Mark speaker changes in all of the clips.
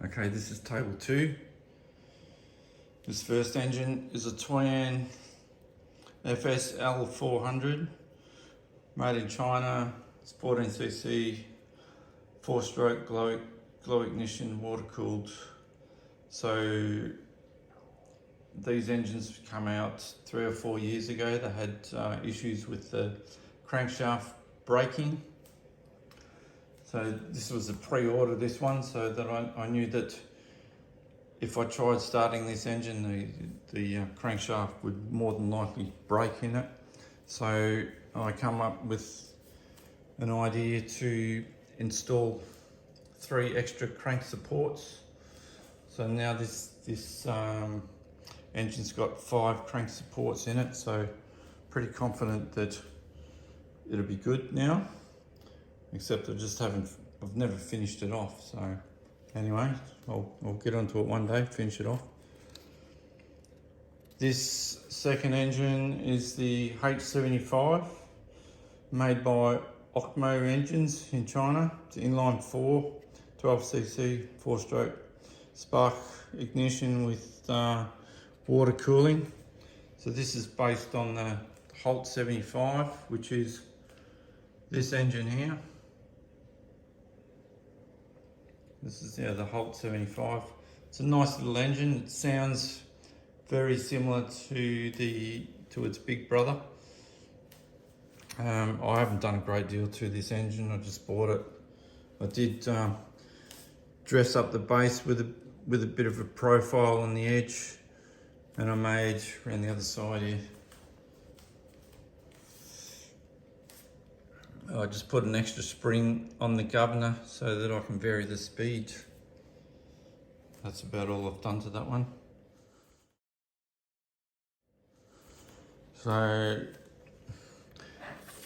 Speaker 1: Okay, this is table 2. This first engine is a Toyan FSL400, made in China. It's 14cc, 4-stroke glow ignition, water cooled. So these engines come out 3 or 4 years ago. They had issues with the crankshaft braking. So this was a pre-order, this one, so that I knew that if I tried starting this engine, the crankshaft would more than likely break in it. So I come up with an idea to install 3 extra crank supports. So now this engine's got 5 crank supports in it, so pretty confident that it'll be good now. Except I've never finished it off. So anyway, I'll get onto it one day, finish it off. This second engine is the H75, made by Ocmo Engines in China. It's inline 4, 12cc, 4-stroke spark ignition with water cooling. So this is based on the Holt 75, which is this engine here. This is the Holt 75. It's a nice little engine. It sounds very similar to its big brother. I haven't done a great deal to this engine. I just bought it. I did dress up the base with a bit of a profile on the edge, and I made around the other side here. I just put an extra spring on the governor so that I can vary the speed. That's about all I've done to that one. So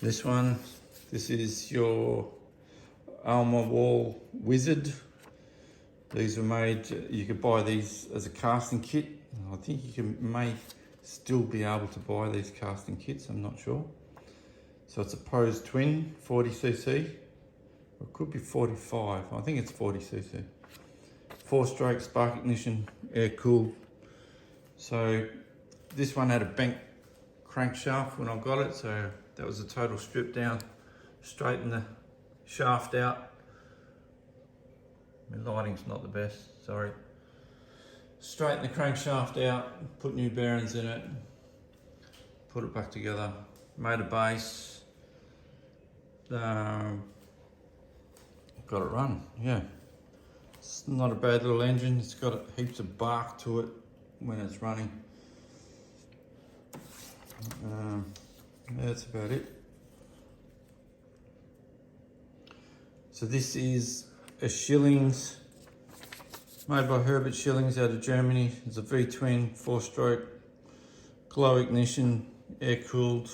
Speaker 1: this is your Elmer Wall Wizard. These were made, you could buy these as a casting kit. I think you may still be able to buy these casting kits, I'm not sure. So it's a Pose twin, 40cc, or it could be 45, I think it's 40cc. 4-stroke spark ignition, air cooled. So this one had a bent crankshaft when I got it, so that was a total strip down, straighten the shaft out. My lighting's not the best, sorry. Straighten the crankshaft out, put new bearings in it, put it back together, made a base. Got it run, yeah. It's not a bad little engine. It's got heaps of bark to it when it's running. That's about it. So this is a Shillings, made by Herbert Schillings out of Germany. It's a V-twin, 4-stroke, glow ignition, air cooled.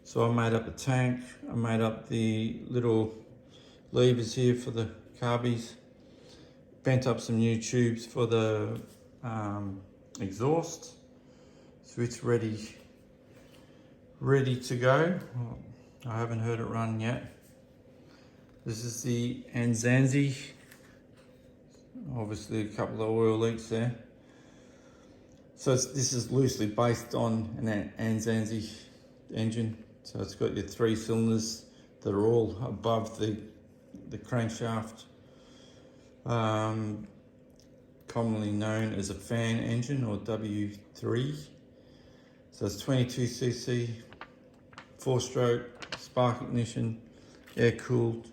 Speaker 1: So I made up the tank, I made up the little levers here for the carbies, bent up some new tubes for the exhaust. So it's ready to go. I haven't heard it run yet. This is the Anzani, obviously a couple of oil leaks there. So this is loosely based on an Anzani engine. So it's got your 3 cylinders that are all above the crankshaft, commonly known as a fan engine or W3. So it's 22cc, 4-stroke, spark ignition, air cooled.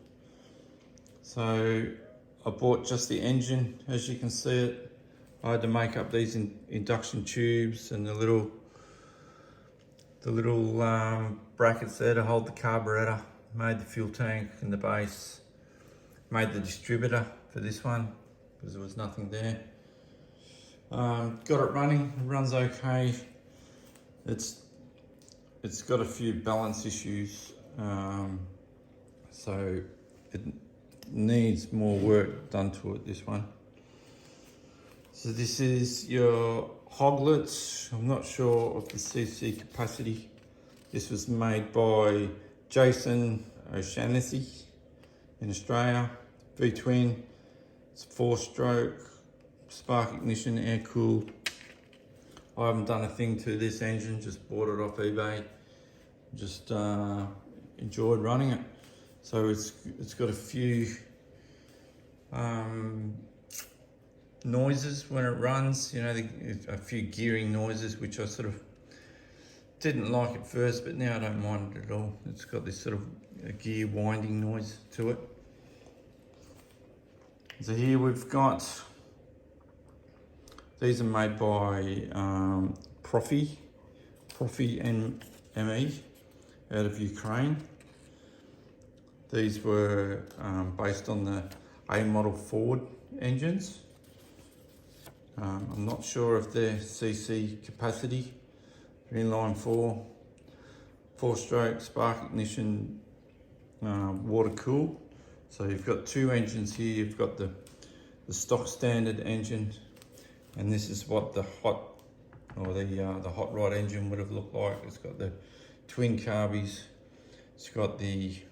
Speaker 1: So I bought just the engine, as you can see it. I had to make up these induction tubes and the little brackets there to hold the carburetor. Made the fuel tank and the base. Made the distributor for this one because there was nothing there. Got it running, it runs okay. It's got a few balance issues, so it needs more work done to it, this one. So this is your Hoglet. I'm not sure of the CC capacity. This was made by Jason O'Shaughnessy in Australia. V-twin. It's 4-stroke, spark ignition, air cooled. I haven't done a thing to this engine, just bought it off eBay. Just enjoyed running it. So it's got a few noises when it runs, you know, a few gearing noises, which I sort of didn't like at first, but now I don't mind it at all. It's got this sort of a gear winding noise to it. So here we've got, these are made by Profi Me out of Ukraine. These were based on the A model Ford engines. I'm not sure of their CC capacity. They're inline 4-stroke, spark ignition, water cooled. So you've got two engines here. You've got the stock standard engine, and this is what the hot rod engine would have looked like. It's got the twin carbies. It's got the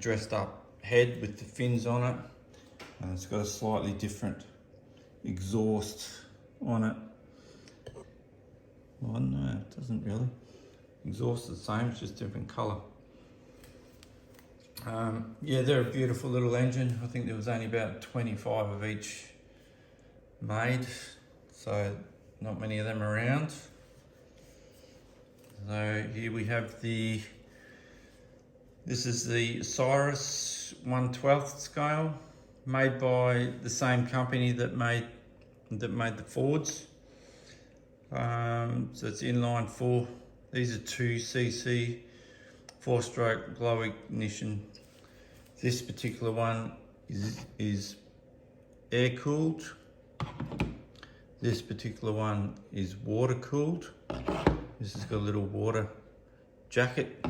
Speaker 1: dressed up head with the fins on it, and it's got a slightly different exhaust on it. Well, no, it doesn't really. Exhaust is the same, it's just different colour. Yeah, they're a beautiful little engine. I think there was only about 25 of each made, so not many of them around. So here we have this is the Cyrus 1/12 scale, made by the same company that made the Fords. So it's inline 4. These are 2cc 4-stroke glow ignition. This particular one is air cooled. This particular one is water cooled. This has got a little water jacket.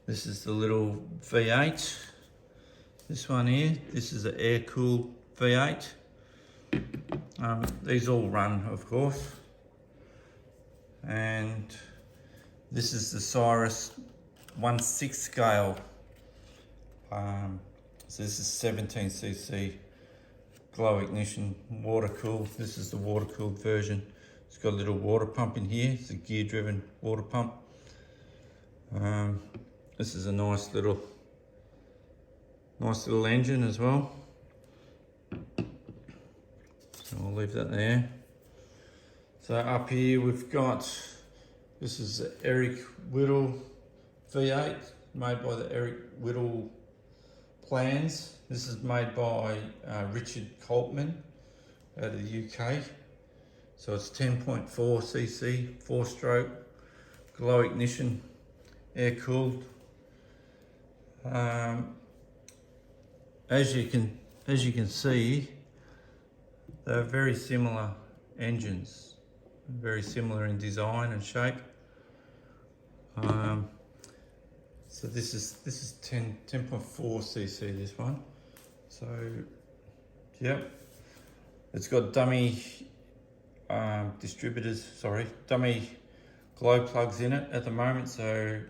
Speaker 1: This is the little V8. This one here, this is an air cooled V8. These all run, of course. And this is the Cyrus 1/6 scale. So this is 17cc glow ignition, water cooled. This is the water cooled version. It's got a little water pump in here. It's a gear driven water pump. This is a nice little engine as well. So I'll leave that there. So up here we've got, this is the Eric Whittle V8, made by the Eric Whittle plans. This is made by Richard Coltman out of the UK. So it's 10.4cc, 4-stroke, glow ignition, air cooled. As you can see, they're very similar engines, very similar in design and shape. So this is 10.4cc, this one. So yep, it's got dummy dummy glow plugs in it at the moment. So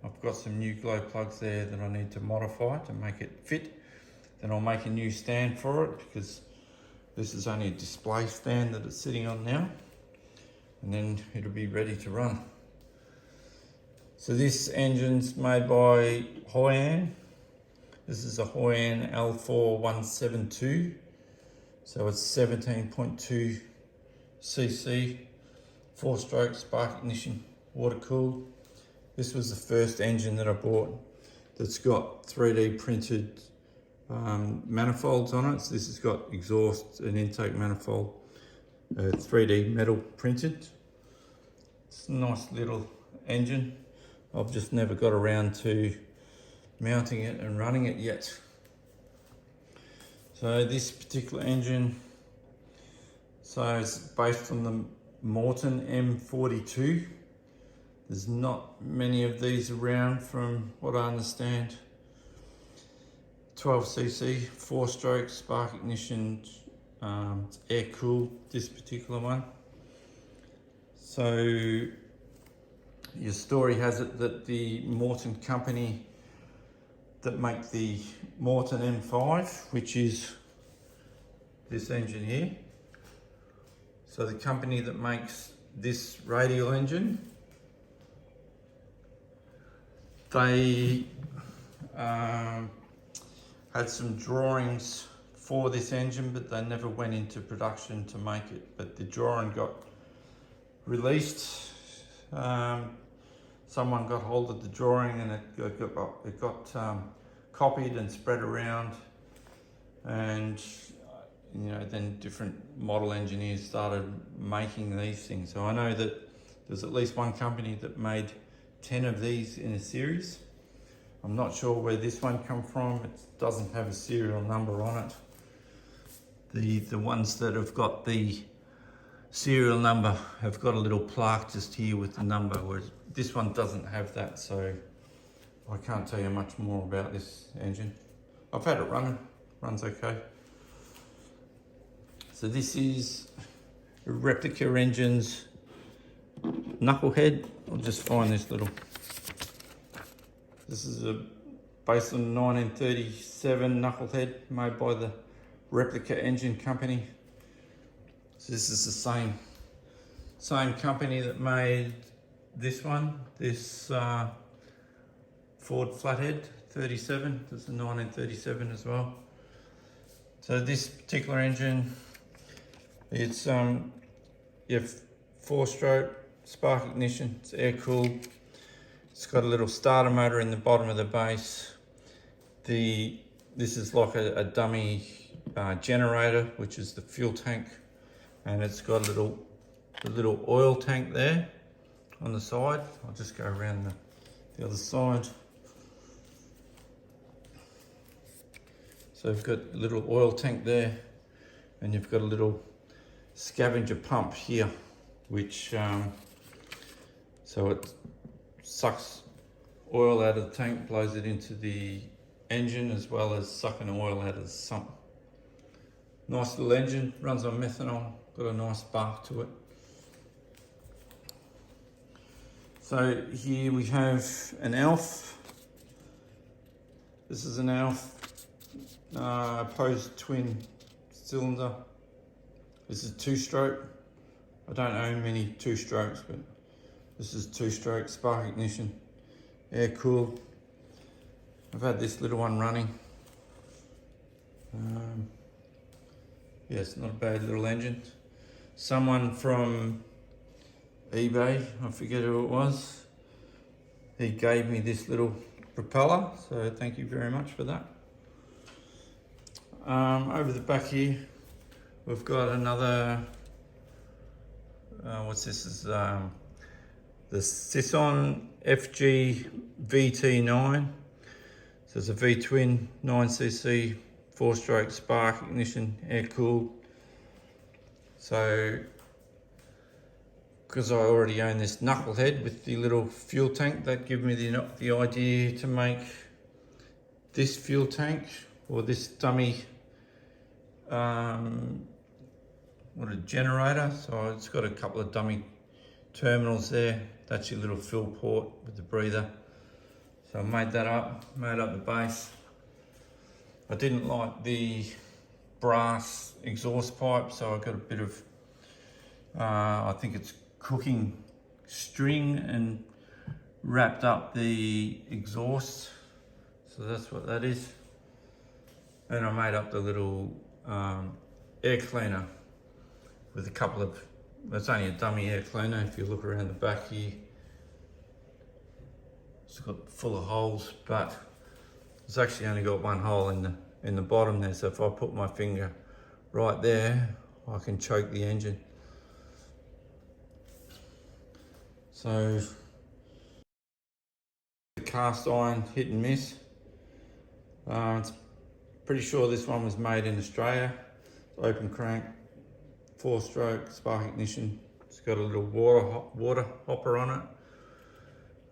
Speaker 1: I've got some new glow plugs there that I need to modify to make it fit. Then I'll make a new stand for it, because this is only a display stand that it's sitting on now, and then it'll be ready to run. So this engine's made by Howan. This is a Howan L4172. So it's 17.2 cc, 4-stroke spark ignition, water cooled. This was the first engine that I bought that's got 3D printed manifolds on it. So this has got exhaust and intake manifold, 3D metal printed. It's a nice little engine. I've just never got around to mounting it and running it yet. So this particular engine, so it's based on the Morton M42. There's not many of these around from what I understand. 12cc, 4-stroke, spark ignition, it's air cooled, this particular one. So your story has it that the Morton company that make the Morton M5, which is this engine here. So the company that makes this radial engine, they had some drawings for this engine, but they never went into production to make it. But the drawing got released. Someone got hold of the drawing and it got copied and spread around, and you know, then different model engineers started making these things. So I know that there's at least one company that made 10 of these in a series. I'm not sure where this one come from. It doesn't have a serial number on it. The ones that have got the serial number have got a little plaque just here with the number, whereas this one doesn't have that, so I can't tell you much more about this engine. I've had it running, runs okay. So this is Replica Engines Knucklehead. I'll just find this little. This is based on 1937 Knucklehead made by the Replica Engine Company. So this is the same company that made this one, this Ford Flathead 37. This is a 1937 as well. So this particular engine, it's you have 4-stroke spark ignition. It's air cooled. It's got a little starter motor in the bottom of the base. This is like a dummy generator, which is the fuel tank, and it's got a little oil tank there on the side. I'll just go around the other side. So you've got a little oil tank there, and you've got a little scavenger pump here, which so it sucks oil out of the tank, blows it into the engine, as well as sucking oil out of the sump. Nice little engine, runs on methanol, got a nice bark to it. So here we have an Alf. This is an Alf opposed twin cylinder. This is 2-stroke. I don't own many 2-strokes, but this is 2-stroke spark ignition, air cooled. I've had this little one running. Yeah, it's not a bad little engine. Someone from eBay, I forget who it was, he gave me this little propeller, so thank you very much for that. Over the back here, we've got another, what's this, is the Cison FG VT9. So it's a V-twin, 9cc, 4-stroke spark ignition, air cooled. So, because I already own this Knucklehead with the little fuel tank, that gave me the idea to make this fuel tank, or this dummy, generator. So it's got a couple of dummy terminals there. That's your little fill port with the breather. So I made that up, made up the base. I didn't like the brass exhaust pipe, so I got a bit of, I think it's cooking string, and wrapped up the exhaust. So that's what that is. And I made up the little air cleaner with a couple of, that's only a dummy air cleaner. If you look around the back here, it's got full of holes, but it's actually only got one hole in the bottom there. So if I put my finger right there, I can choke the engine. So the cast iron hit and miss. It's pretty sure this one was made in Australia. It's open crank, 4-stroke spark ignition. It's got a little water hopper on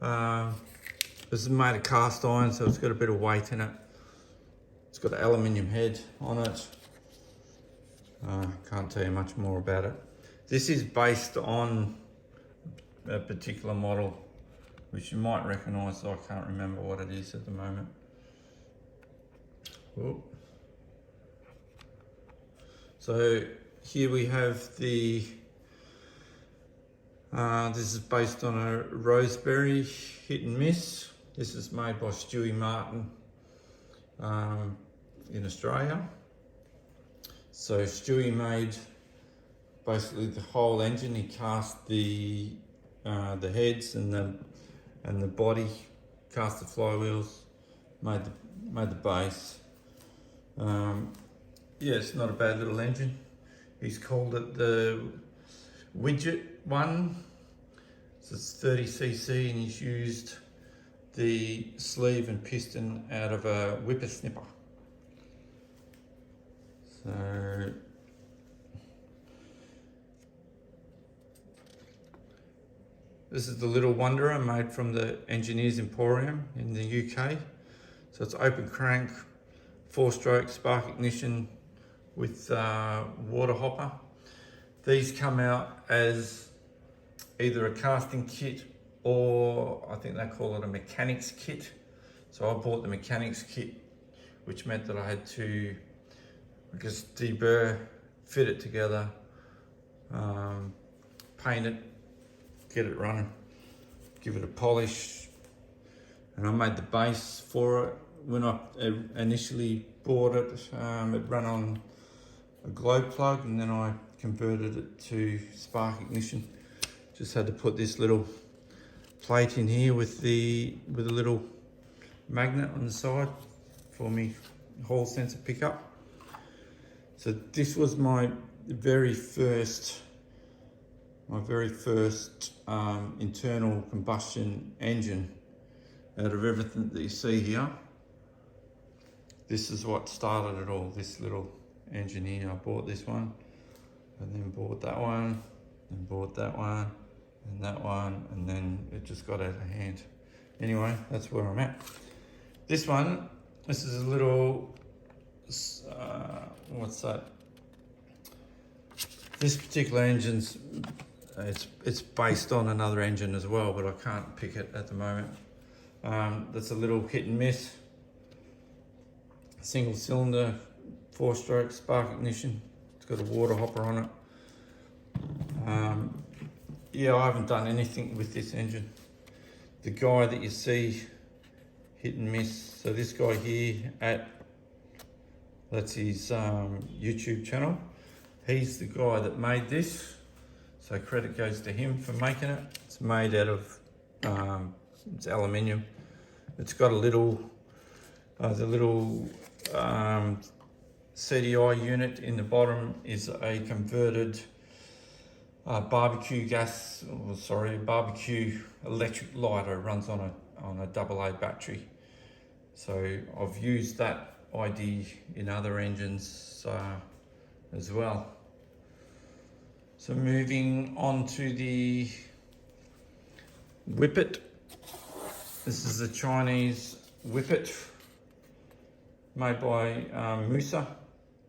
Speaker 1: it. This is made of cast iron, so it's got a bit of weight in it. It's got an aluminium head on it. Can't tell you much more about it. This is based on a particular model, which you might recognise. I can't remember what it is at the moment. Oh. So here we have the, this is based on a Rosebury hit and miss. This is made by Morton in Australia. So Stewie made basically the whole engine. He cast the heads and the body, cast the flywheels, made the base. Yeah, it's not a bad little engine. He's called it the Widget one. So it's 30cc, and he's used the sleeve and piston out of a whipper snipper. So this is the little Wanderer made from the Engineers Emporium in the UK. So it's open crank, 4-stroke spark ignition with water hopper. These come out as either a casting kit or I think they call it a mechanics kit. So I bought the mechanics kit, which meant that I had to just deburr, fit it together, paint it, get it running, give it a polish, and I made the base for it. When I initially bought it, it ran on a glow plug, and then I converted it to spark ignition. Just had to put this little plate in here with a little magnet on the side for me hall sensor pickup. So this was my very first internal combustion engine out of everything that you see here. This is what started it all, this little engine here. I bought this one, and then bought that one, and bought that one, and that one, and then it just got out of hand. Anyway, that's where I'm at. This one, this is a little, what's that? This particular engine's, it's based on another engine as well, but I can't pick it at the moment. That's a little hit and miss. Single cylinder, 4-stroke spark ignition. It's got a water hopper on it. Yeah, I haven't done anything with this engine. The guy that you see hit and miss, so this guy here that's his YouTube channel. He's the guy that made this, so credit goes to him for making it. It's made out of it's aluminium. It's got a little CDI unit in the bottom is a converted barbecue electric lighter. Runs on a AA battery. So I've used that idea in other engines as well. So moving on to the Whippet. This is a Chinese Whippet made by Musa.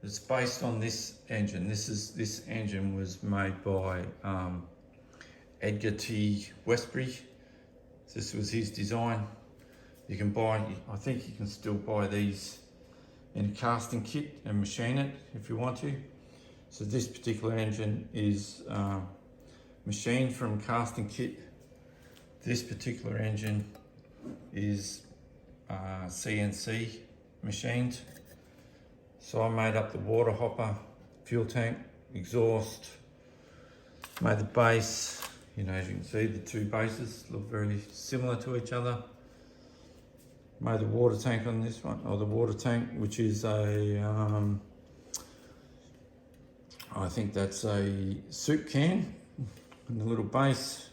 Speaker 1: It's based on this engine. This engine was made by Edgar T. Westbury. This was his design. You can buy, I think you can still buy these in a casting kit and machine it if you want to. So this particular engine is machined from casting kit. This particular engine is CNC machined. So I made up the water hopper, fuel tank, exhaust, made the base. You know, as you can see, the two bases look very similar to each other. Made the water tank on this one, or the water tank, which is a, I think that's a soup can, and the little base.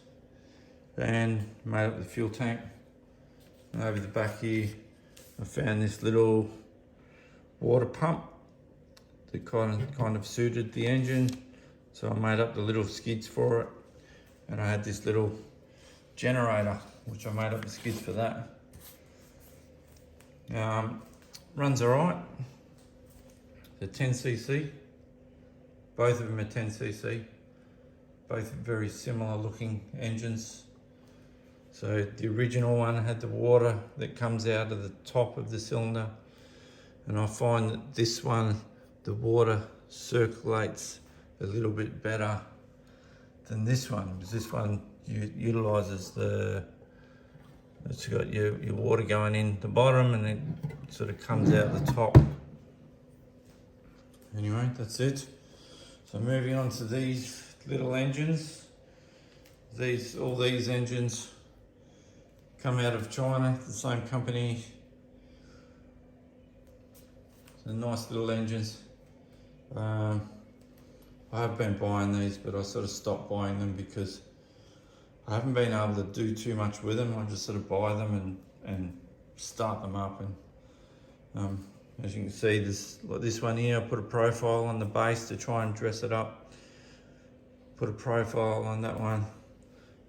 Speaker 1: And made up the fuel tank. And over the back here, I found this little water pump that kind of suited the engine. So I made up the little skids for it. And I had this little generator, which I made up the skids for that. Runs alright. The 10cc. Both of them are 10cc. Both very similar looking engines. So the original one had the water that comes out of the top of the cylinder. And I find that this one, the water circulates a little bit better than this one, because this one utilises it's got your water going in the bottom and it sort of comes out the top. Anyway, that's it. So moving on to these little engines. All these engines come out of China, the same company. So nice little engines. I have been buying these, but I sort of stopped buying them because I haven't been able to do too much with them. I just sort of buy them and start them up. And as you can see, this one here, I put a profile on the base to try and dress it up. Put a profile on that one.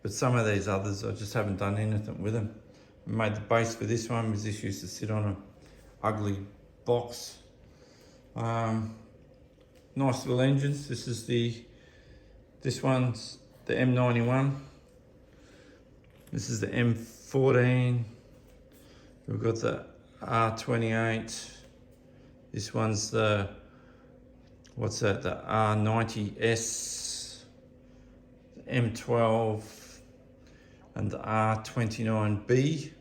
Speaker 1: But some of these others, I just haven't done anything with them. I made the base for this one because this used to sit on an ugly box. Nice little engines. This one's the M91. This is the M14. We've got the R28. This one's the, what's that? The R90S, the M12, and the R29B.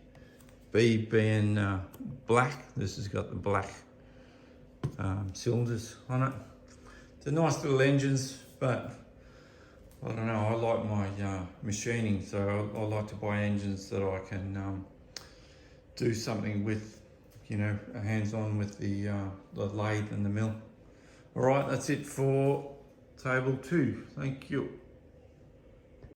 Speaker 1: B being black. This has got the black cylinders on it. They're nice little engines, but I don't know, I like my machining, so I like to buy engines that I can do something with, you know, hands-on with the lathe and the mill. All right, that's it for table 2. Thank you.